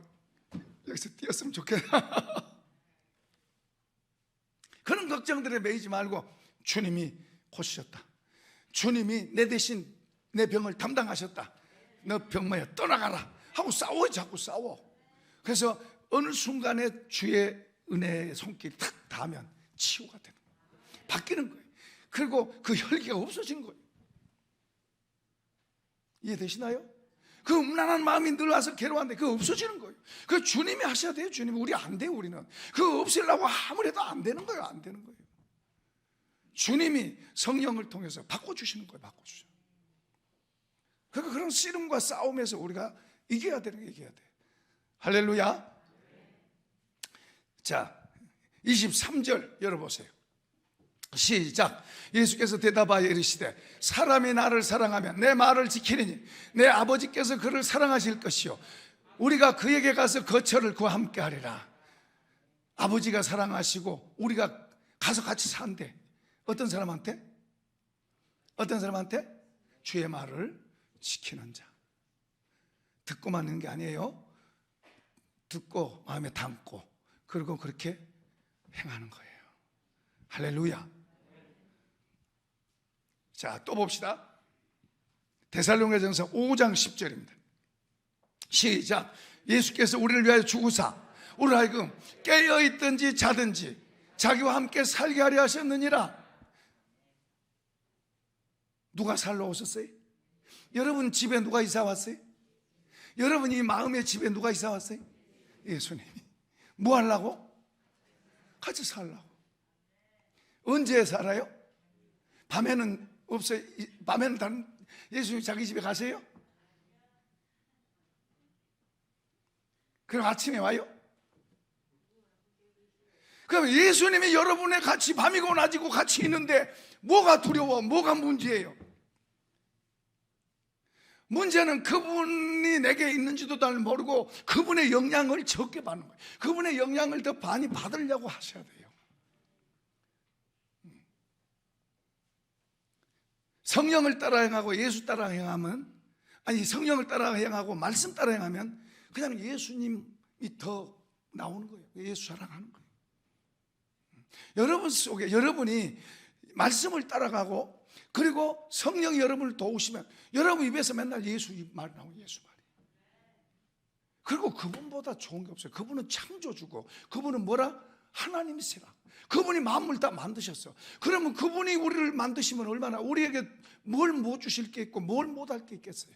여기서 뛰었으면 좋겠다. 그런 걱정들에 매이지 말고 주님이 고치셨다. 주님이 내 대신 내 병을 담당하셨다. 너 병마야 떠나가라 하고 싸워. 자꾸 싸워. 그래서 어느 순간에 주의 은혜의 손길이 탁 닿으면 치유가 되는 거예요. 바뀌는 거예요. 그리고 그 혈기가 없어지는 거예요. 이해되시나요? 그 음란한 마음이 늘 와서 괴로워하는데 그거 없어지는 거예요. 그 주님이 하셔야 돼요. 주님이. 우리 안 돼요. 우리는 그거 없애려고 아무리 해도 안 되는 거예요. 안 되는 거예요. 주님이 성령을 통해서 바꿔주시는 거예요. 바꿔주셔요. 그러니까 그런 씨름과 싸움에서 우리가 이겨야 되는 게 이겨야 돼요. 할렐루야. 자, 23절 열어보세요. 시작. 예수께서 대답하여 이르시되 사람이 나를 사랑하면 내 말을 지키리니 내 아버지께서 그를 사랑하실 것이요 우리가 그에게 가서 거처를 그와 함께 하리라. 아버지가 사랑하시고 우리가 가서 같이 산대. 어떤 사람한테? 어떤 사람한테? 주의 말을 지키는 자. 듣고만 있는 게 아니에요. 듣고 마음에 담고 그리고 그렇게 행하는 거예요. 할렐루야. 자, 또 봅시다. 데살로니가전서 5장 10절입니다. 시작. 예수께서 우리를 위하여 죽으사 우리를 하여금 깨어있든지 자든지 자기와 함께 살게 하려 하셨느니라. 누가 살러 오셨어요? 여러분 집에 누가 이사 왔어요? 여러분 이 마음의 집에 누가 이사 왔어요? 예수님이. 뭐 하려고? 같이 살라고. 언제 살아요? 밤에는 없어요? 밤에는 다른 예수님 자기 집에 가세요? 그럼 아침에 와요? 그럼 예수님이 여러분의 같이 밤이고 낮이고 같이 있는데 뭐가 두려워? 뭐가 문제예요? 문제는 그분이 내게 있는지도 잘 모르고 그분의 영향을 적게 받는 거예요. 그분의 영향을 더 많이 받으려고 하셔야 돼요. 성령을 따라 행하고 예수 따라 행하면, 아니 성령을 따라 행하고 말씀 따라 행하면 그냥 예수님이 더 나오는 거예요. 예수 사랑하는 거예요. 여러분 속에 여러분이 말씀을 따라가고 그리고 성령이 여러분을 도우시면 여러분 입에서 맨날 예수 말 나오고 예수 말이. 그리고 그분보다 좋은 게 없어요. 그분은 창조주고 그분은 뭐라? 하나님이시라. 그분이 만물 다 만드셨어. 그러면 그분이 우리를 만드시면 얼마나 우리에게 뭘 못 주실 게 있고 뭘 못 할 게 있겠어요?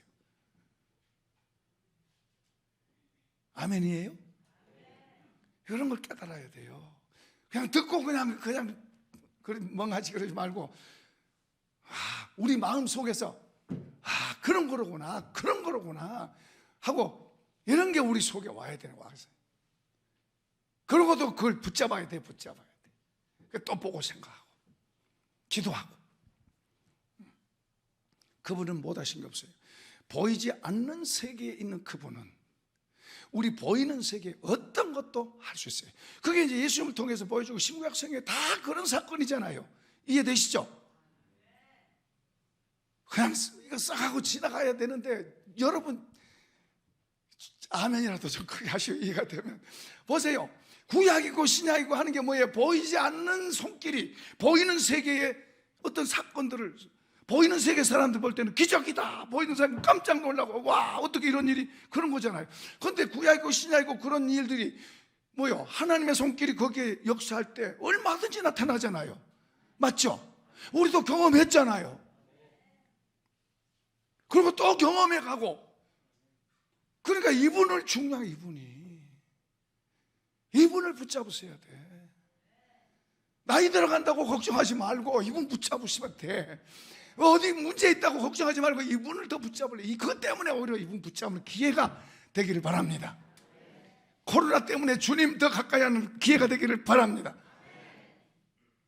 아멘이에요? 이런 걸 깨달아야 돼요. 그냥 듣고 그냥 멍하지 그러지 말고 우리 마음 속에서 그런 거로구나 하고 이런 게 우리 속에 와야 되는 거예요. 그러고도 그걸 붙잡아야 돼. 또 보고 생각하고 기도하고. 그분은 못하신 게 없어요. 보이지 않는 세계에 있는 그분은 우리 보이는 세계에 어떤 것도 할 수 있어요. 그게 이제 예수님을 통해서 보여주고 신구약성에 다 그런 사건이잖아요. 이해되시죠? 그냥 이거 싹 하고 지나가야 되는데 여러분 아멘이라도 좀 크게 하시고 이해가 되면 보세요. 구약이고 신약이고 하는 게 뭐예요? 보이지 않는 손길이 보이는 세계의 어떤 사건들을 보이는 세계 사람들 볼 때는 기적이다. 보이는 사람 깜짝 놀라고 와 어떻게 이런 일이 그런 거잖아요. 그런데 구약이고 신약이고 그런 일들이 뭐요? 하나님의 손길이 거기에 역사할 때 얼마든지 나타나잖아요. 맞죠? 우리도 경험했잖아요. 그리고 또 경험해 가고. 그러니까 이분을 중요한 이분을 붙잡으셔야 돼. 나이 들어간다고 걱정하지 말고 이분 붙잡으시면 돼. 어디 문제 있다고 걱정하지 말고 이분을 더 붙잡을래. 그것 때문에 오히려 이분 붙잡는 기회가 되기를 바랍니다. 코로나 때문에 주님 더 가까이 하는 기회가 되기를 바랍니다.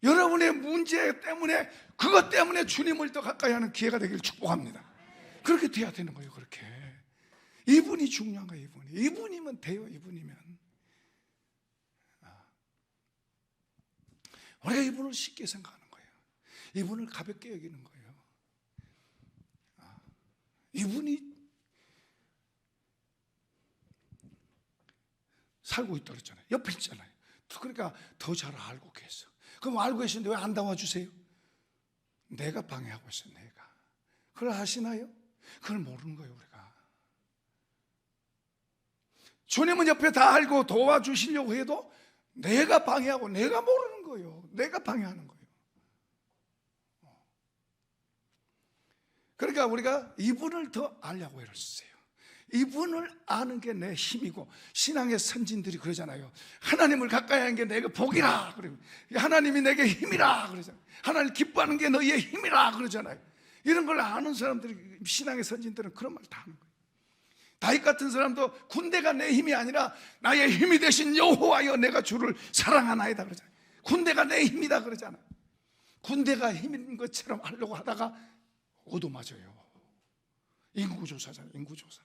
여러분의 문제 때문에 그것 때문에 주님을 더 가까이 하는 기회가 되기를 축복합니다. 그렇게 돼야 되는 거예요. 그렇게 이분이 중요한 거예요. 이분이면 돼요. 이분이면 우리가 이분을 쉽게 생각하는 거예요. 이분을 가볍게 여기는 거예요. 이분이 살고 있다 그랬잖아요. 옆에 있잖아요. 그러니까 더 잘 알고 계세요. 그럼 알고 계시는데 왜 안 도와주세요? 내가 방해하고 있어요. 내가. 그걸 아시나요? 그걸 모르는 거예요, 우리가. 주님은 옆에 다 알고 도와주시려고 해도 내가 방해하고 내가 모르는 거예요. 내가 방해하는 거예요. 그러니까 우리가 이분을 더 알려고 애를 쓰세요. 이분을 아는 게 내 힘이고, 신앙의 선진들이 그러잖아요. 하나님을 가까이 하는 게 내게 복이라 그러고, 하나님이 내게 힘이라 그러잖아요. 하나님을 기뻐하는 게 너희의 힘이라 그러잖아요. 이런 걸 아는 사람들이, 신앙의 선진들은 그런 말 다 하는 거예요. 다윗 같은 사람도 군대가 내 힘이 아니라 나의 힘이 되신 여호와여 내가 주를 사랑하나이다 그러잖아요. 군대가 내 힘이다 그러잖아요. 군대가 힘인 것처럼 하려고 하다가 얻어맞아요. 인구조사잖아요. 인구조사.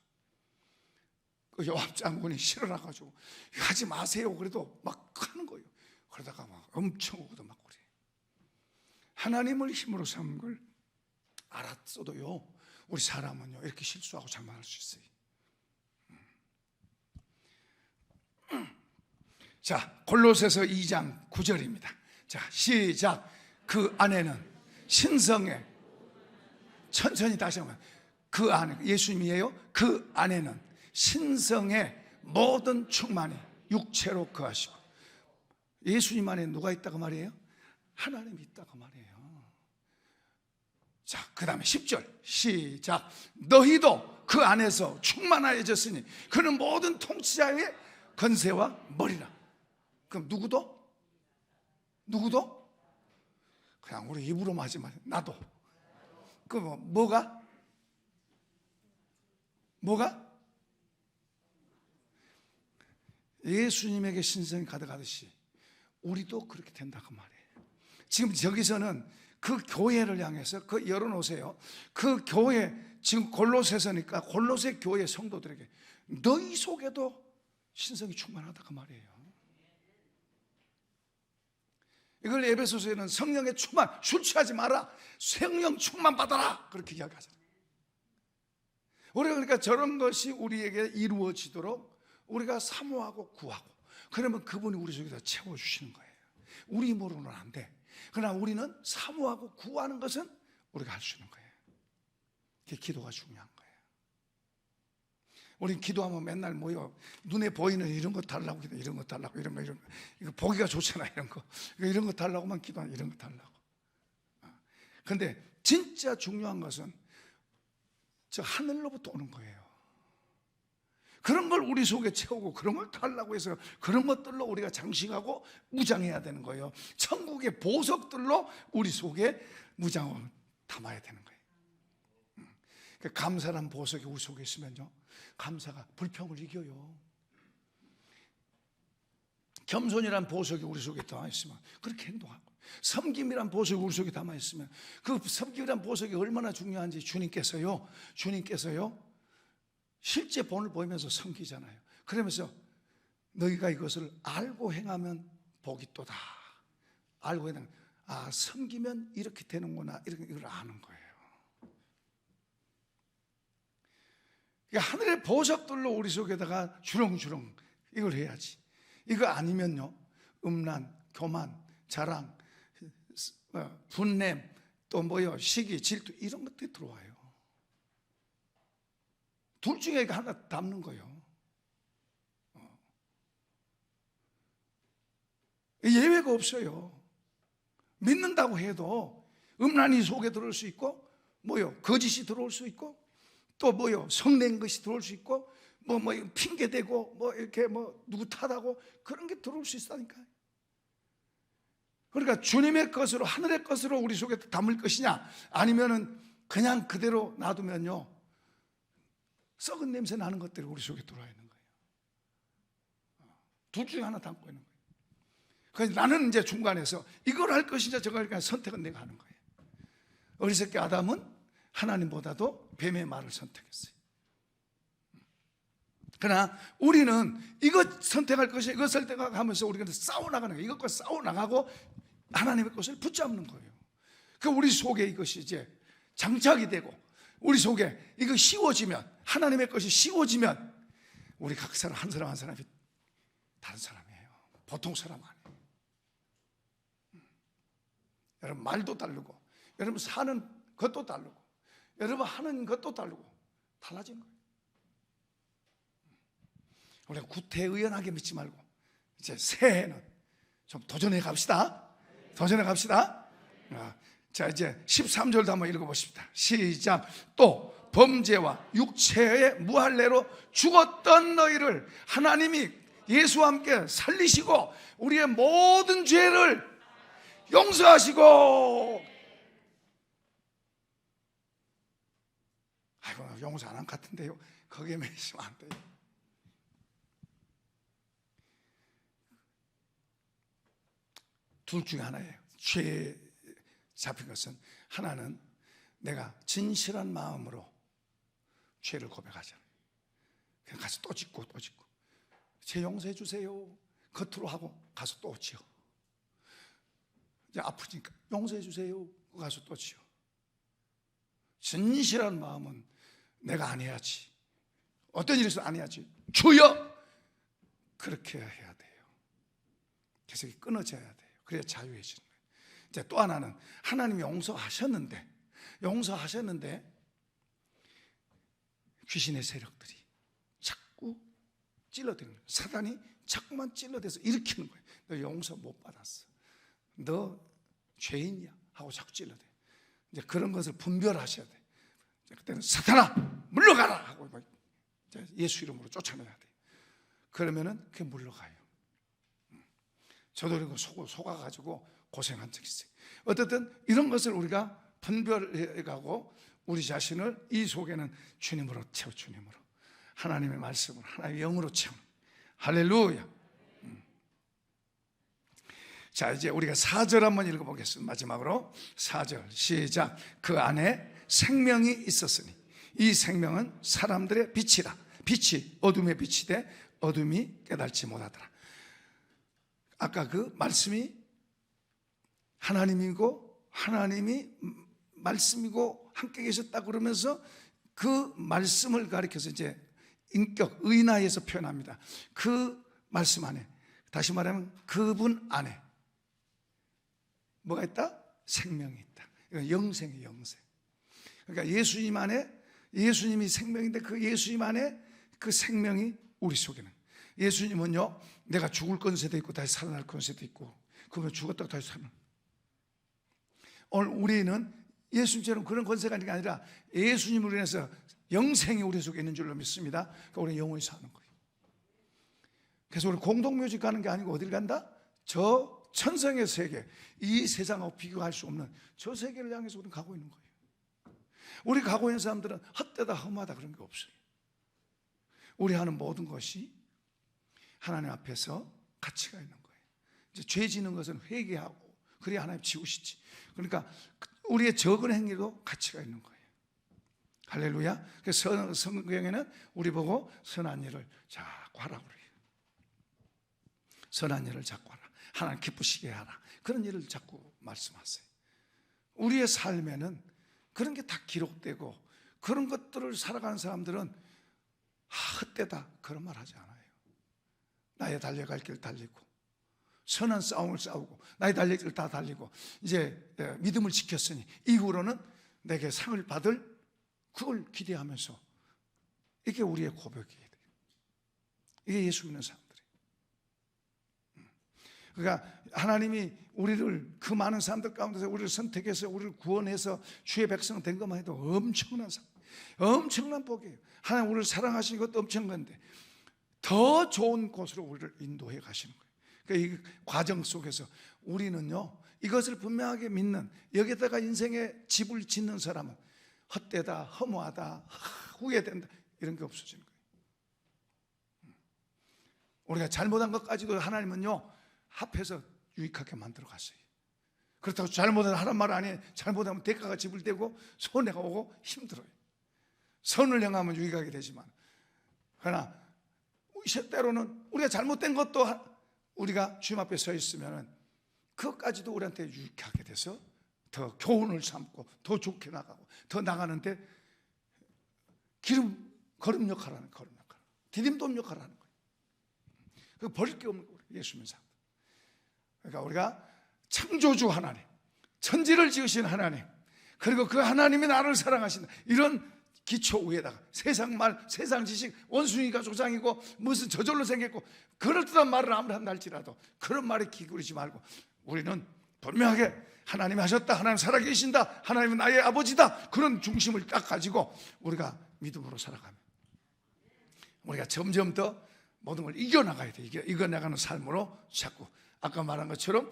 그 요압 장군이 싫어라가지고 하지 마세요 그래도 막 하는 거예요. 그러다가 막 엄청 얻어맞고 그래. 하나님을 힘으로 삼는 걸 알았어도요, 우리 사람은요 이렇게 실수하고 자만할 수 있어요. 자, 골로새서 2장 9절입니다. 자, 시작. 그 안에는 신성의, 천천히 다시 한번, 그 안에, 예수님이에요. 그 안에는 신성의 모든 충만이 육체로 거하시고. 예수님 안에 누가 있다고 말이에요? 하나님이 있다고 말이에요. 자, 그 다음에 10절 시작. 너희도 그 안에서 충만하여졌으니 그는 모든 통치자의 건세와 머리라. 그럼 누구도? 그냥 우리 입으로 하지 마. 나도. 그럼 뭐가? 예수님에게 신성이 가득하듯이 우리도 그렇게 된다고 말이에요. 지금 저기서는 그 교회를 향해서 그 열어놓으세요. 그 교회, 지금 골로새서니까 골로새 교회 성도들에게 너희 속에도 신성이 충만하다고 말이에요. 이걸 에베소서에는 성령의 충만, 술 취하지 마라, 성령 충만 받아라, 그렇게 이야기하잖아요. 우리가 그러니까 저런 것이 우리에게 이루어지도록 우리가 사모하고 구하고, 그러면 그분이 우리 속에서 채워주시는 거예요. 우리 힘으로는 안 돼. 그러나 우리는 사모하고 구하는 것은 우리가 할 수 있는 거예요. 그게 기도가 중요한 거예요. 우린 기도하면 맨날 모여 눈에 보이는 이런 거 달라고 기도, 이런 거 달라고, 이런 거 이거 보기가 좋잖아, 이런 거 달라고만 기도하는, 이런 거 달라고. 근데 진짜 중요한 것은 저 하늘로부터 오는 거예요. 그런 걸 우리 속에 채우고 그런 걸 달라고 해서 그런 것들로 우리가 장식하고 무장해야 되는 거예요. 천국의 보석들로 우리 속에 무장을 담아야 되는 거예요. 감사란 보석이 우리 속에 있으면요, 감사가 불평을 이겨요. 겸손이란 보석이 우리 속에 담아있으면 그렇게 행동하고, 섬김이란 보석이 우리 속에 담아있으면 그 섬김이란 보석이 얼마나 중요한지 주님께서요 실제 본을 보이면서 섬기잖아요. 그러면서 너희가 이것을 알고 행하면 복이 또다. 알고 행하면, 아, 섬기면 이렇게 되는구나, 이렇게 이걸 아는 거예요. 그러니까 하늘의 보석들로 우리 속에다가 주렁주렁 이걸 해야지. 이거 아니면요, 음란, 교만, 자랑, 분냄, 또 뭐요, 시기, 질투, 이런 것들이 들어와요. 둘 중에 하나 담는 거예요. 예외가 없어요. 믿는다고 해도 음란이 속에 들어올 수 있고, 뭐요, 거짓이 들어올 수 있고, 또 뭐요, 성낸 것이 들어올 수 있고, 뭐 핑계 대고 뭐 이렇게 뭐 누구 탓하고 그런 게 들어올 수 있다니까요. 그러니까 주님의 것으로, 하늘의 것으로 우리 속에 담을 것이냐, 아니면은 그냥 그대로 놔두면요, 썩은 냄새 나는 것들이 우리 속에 들어와 있는 거예요. 둘 중에 하나 담고 있는 거예요. 그래서 나는 이제 중간에서 이걸 할 것이냐 저걸 할 것이냐 선택은 내가 하는 거예요. 어리석게 아담은 하나님보다도 뱀의 말을 선택했어요. 그러나 우리는 이것 선택할 것이냐 이것 선택하면서 우리가 싸워나가는 거예요. 이것과 싸워나가고 하나님의 것을 붙잡는 거예요. 그 우리 속에 이것이 이제 장착이 되고, 우리 속에 이거 씌워지면, 하나님의 것이 씌워지면 우리 각 사람 한 사람 한 사람이 다른 사람이에요. 보통 사람 아니에요. 여러분 말도 다르고, 여러분 사는 것도 다르고, 여러분 하는 것도 다르고 달라진 거예요. 우리가 구태의연하게 믿지 말고 이제 새해는 좀 도전해 갑시다. 도전해 갑시다. 자, 이제 13절도 한번 읽어보십시다. 시작. 또 범죄와 육체의 무할례로 죽었던 너희를 하나님이 예수와 함께 살리시고 우리의 모든 죄를 용서하시고. 아이고, 용서 안 한 것 같은데요. 거기에 매이시면 안 돼요. 둘 중에 하나예요. 죄에 잡힌 것은, 하나는 내가 진실한 마음으로 죄를 고백하잖아요. 그냥 가서 또 짓고 또 짓고, 죄 용서해 주세요 겉으로 하고 가서 또 지어. 이제 아프니까 용서해 주세요 가서 또 지어. 진실한 마음은 내가 안 해야지, 어떤 일이 있어도 안 해야지, 주여, 그렇게 해야 돼요. 그래서 끊어져야 돼요. 그래야 자유해지는 거예요. 이제 또 하나는, 하나님이 용서하셨는데 귀신의 세력들이 자꾸 찔러대는 거예요. 사단이 자꾸만 찔러대서 일으키는 거예요. 너 용서 못 받았어, 너 죄인이야 하고 자꾸 찔러대. 이제 그런 것을 분별하셔야 돼. 그때는 사탄아 물러가라 하고 예수 이름으로 쫓아내야 돼요. 그러면은 그게 물러가요. 저도 이런 거 속아가지고 고생한 적이 있어요. 어쨌든 이런 것을 우리가 분별해가고 우리 자신을 이 속에는 주님으로 채워, 주님으로, 하나님의 말씀으로, 하나님의 영으로 채우는. 할렐루야. 자, 이제 우리가 4절 한번 읽어보겠습니다. 마지막으로 4절 시작. 그 안에 생명이 있었으니 이 생명은 사람들의 빛이라. 빛이 어둠의 빛이 돼 어둠이 깨달지 못하더라. 아까 그 말씀이 하나님이고 하나님이 말씀이고 함께 계셨다 그러면서 그 말씀을 가리켜서 이제 인격, 의나에서 표현합니다. 그 말씀 안에, 다시 말하면 그분 안에 뭐가 있다? 생명이 있다. 이건 영생이에요, 영생. 그러니까 예수님 안에, 예수님이 생명인데 그 예수님 안에 그 생명이 우리 속에는. 예수님은요, 내가 죽을 권세도 있고 다시 살아날 권세도 있고, 그러면 죽었다가 다시 살아나. 오늘 우리는 예수님처럼 그런 권세가 있는 게 아니라 예수님으로 인해서 영생이 우리 속에 있는 줄로 믿습니다. 그러니까 우리는 영원히 사는 거예요. 그래서 우리 공동묘지 가는 게 아니고 어딜 간다? 저 천성의 세계, 이 세상하고 비교할 수 없는 저 세계를 향해서 우리는 가고 있는 거예요. 우리 가고 있는 사람들은 헛되다 험하다 그런 게 없어요. 우리 하는 모든 것이 하나님 앞에서 가치가 있는 거예요. 이제 죄 지는 것은 회개하고 그래야 하나님 지우시지. 그러니까 우리의 적은 행위도 가치가 있는 거예요. 할렐루야. 그래서 성경에는 우리 보고 선한 일을 자꾸 하라고 그래요. 선한 일을 자꾸 하라, 하나님 기쁘시게 하라, 그런 일을 자꾸 말씀하세요. 우리의 삶에는 그런 게 다 기록되고, 그런 것들을 살아가는 사람들은 헛되다 그런 말 하지 않아요. 나의 달려갈 길 달리고 선한 싸움을 싸우고 나의 달릴 길 다 달리고 이제 믿음을 지켰으니 이후로는 내게 상을 받을, 그걸 기대하면서, 이게 우리의 고백이에요. 이게 예수 믿는 사람들이에요. 그러니까 하나님이 우리를, 그 많은 사람들 가운데서 우리를 선택해서 우리를 구원해서 주의 백성 된 것만 해도 엄청난 삶, 엄청난 복이에요. 하나님 우리를 사랑하시는 것도 엄청난데 더 좋은 곳으로 우리를 인도해 가시는 거예요. 그러니까 이 과정 속에서 우리는요, 이것을 분명하게 믿는, 여기다가 인생의 집을 짓는 사람은 헛되다, 허무하다, 후회된다 이런 게 없어지는 거예요. 우리가 잘못한 것까지도 하나님은요 합해서 유익하게 만들어 갔어요. 그렇다고 잘못은 하란 말 아니에요. 잘못하면 대가가 지불되고 손해가 오고 힘들어요. 선을 행하면 유익하게 되지만, 그러나 때로는 우리가 잘못된 것도 우리가 주님 앞에 서 있으면 그것까지도 우리한테 유익하게 돼서 더 교훈을 삼고 더 좋게 나가고 더 나가는데 기름, 걸음 역할을 하는, 걸음 역할, 디딤돌 역할을 하는 거예요. 그 버릴 게 없는 거예요. 예수 믿는 사람. 그러니까 우리가 창조주 하나님, 천지를 지으신 하나님, 그리고 그 하나님이 나를 사랑하신다, 이런 기초 위에다가 세상 말, 세상 지식, 원숭이가 조상이고 무슨 저절로 생겼고 그럴듯한 말을 아무리 한다 할지라도 그런 말에 기울이지 말고 우리는 분명하게 하나님이 하셨다, 하나님 살아계신다, 하나님은 나의 아버지다, 그런 중심을 딱 가지고 우리가 믿음으로 살아가면 우리가 점점 더 모든 걸 이겨나가야 돼. 이겨나가는 삶으로 자꾸 아까 말한 것처럼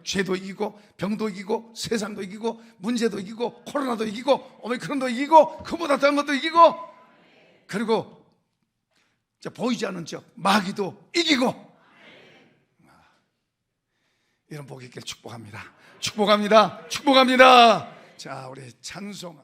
죄도 이기고 병도 이기고 세상도 이기고 문제도 이기고 코로나도 이기고 오미크론도 이기고 그보다 더한 것도 이기고, 그리고 보이지 않는 마귀도 이기고, 이런 복이 있길 축복합니다. 축복합니다. 축복합니다. 자, 우리 찬송하